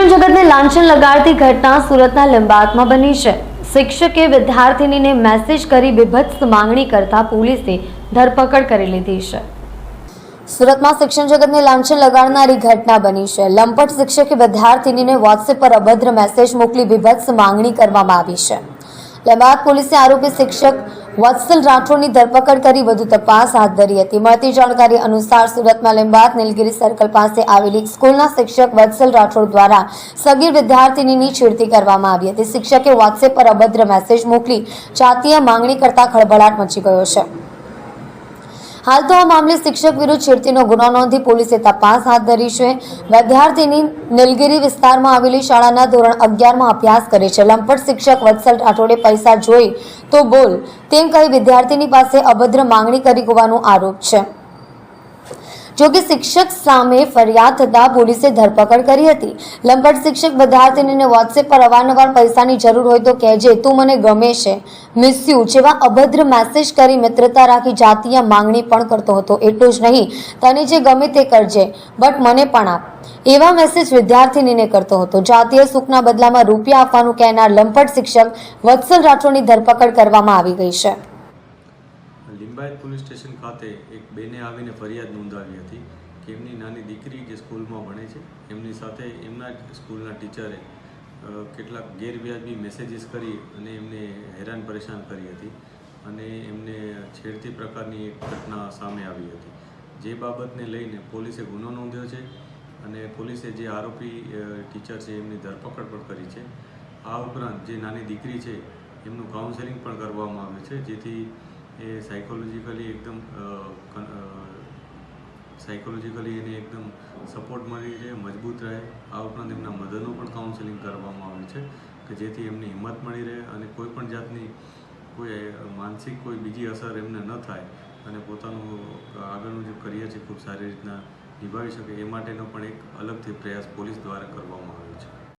શિક્ષણ જગતને લાંછન લગાડતી ઘટના સુરતના લીંબાયતમાં બની છે। શિક્ષકે વિદ્યાર્થીનીને મેસેજ કરી બીભત્સ માંગણી કરતા પોલીસે ધરપકડ કરી લીધી છે। સુરતમાં શિક્ષણ જગતને લાંછન લગાડનારી ઘટના બની છે। લંપટ શિક્ષકે વિદ્યાર્થીનીને વોટ્સએપ પર અભદ્ર મેસેજ મોકલી બીભત્સ માંગણી કરવામાં આવી છે। લીંબાયત પોલીસે આરોપી શિક્ષક વત્સલ રાઠોડની ધરપકડ કરી વધુ તપાસ હાથ ધરી હતી। મળતી જાણકારી અનુસાર સુરતમાં લીંબાયત નીલગિરી સર્કલ પાસે આવેલી સ્કૂલના શિક્ષક વત્સલ રાઠોડ દ્વારા સગીર વિદ્યાર્થીનીની છેડતી કરવામાં આવી હતી। શિક્ષકે વોટ્સએપ પર અભદ્ર મેસેજ મોકલી જાતીય માંગણી કરતા ખળભળાટ મચી ગયો છે। હાલ તો આ મામલે શિક્ષક વિરુદ્ધ છેડતીનો ગુનો નોંધી પોલીસે તપાસ હાથ ધરી છે। વિદ્યાર્થીની નીલગિરી વિસ્તારમાં આવેલી શાળાના ધોરણ 11માં અભ્યાસ કરે છે। લંપટ શિક્ષક વત્સલ રાઠોડે પૈસા જોઈ તો બોલ તેમ કહી વિદ્યાર્થીની પાસે અભદ્ર માંગણી કરી હોવાનો આરોપ છે। જો કે શિક્ષક સામે ફરિયાદ થતા પોલીસે ધરપકડ કરી હતી। લંપટ શિક્ષક વિદ્યાર્થીનીને વોટ્સએપ પર અવારનવાર પૈસાની જરૂર હોય તો કહેજે, તું મને ગમે છે, મિસ યુ જેવા અભદ્ર મેસેજ કરી મિત્રતા રાખી જાતીય માંગણી પણ કરતો હતો। એટલું જ નહીં, તને જે ગમે તે કરજે બટ મને પણ આપ, એવા મેસેજ વિદ્યાર્થીનીને કરતો હતો। જાતીય સુખના બદલામાં રૂપિયા આપવાનું કહેનાર લંપટ શિક્ષક વત્સલ રાઠોડની ધરપકડ કરવામાં આવી ગઈ છે। લીંબાયત પોલીસ સ્ટેશન ખાતે એક બેને આવીને ફરિયાદ નોંધાવી હતી કે એમની નાની દીકરી જે સ્કૂલમાં ભણે છે એમની સાથે એમના સ્કૂલના ટીચરે કેટલાક ગેરવ્યાજબી મેસેજીસ કરી અને એમને હેરાન પરેશાન કરી હતી અને એમને છેડતી પ્રકારની એક ઘટના સામે આવી હતી। જે બાબતને લઈને પોલીસે ગુનો નોંધ્યો છે અને પોલીસે જે આરોપી ટીચર છે એમની ધરપકડ પણ કરી છે। આ ઉપરાંત જે નાની દીકરી છે એમનું કાઉન્સેલિંગ પણ કરવામાં આવ્યું છે જેથી એ સાયકોલોજીકલી એને એકદમ સપોર્ટ મળી રહે, મજબૂત રહે। આ ઉપરાંત એમના મધરનું પણ કાઉન્સેલિંગ કરવામાં આવે છે કે જેથી એમને હિંમત મળી રહે અને કોઈ પણ જાતની કોઈ માનસિક કોઈ બીજી અસર એમને ન થાય અને પોતાનું આગળનું જે કરિયર છે ખૂબ સારી રીતના નિભાવી શકે એ માટેનો પણ એક અલગથી પ્રયાસ પોલીસ દ્વારા કરવામાં આવ્યો છે।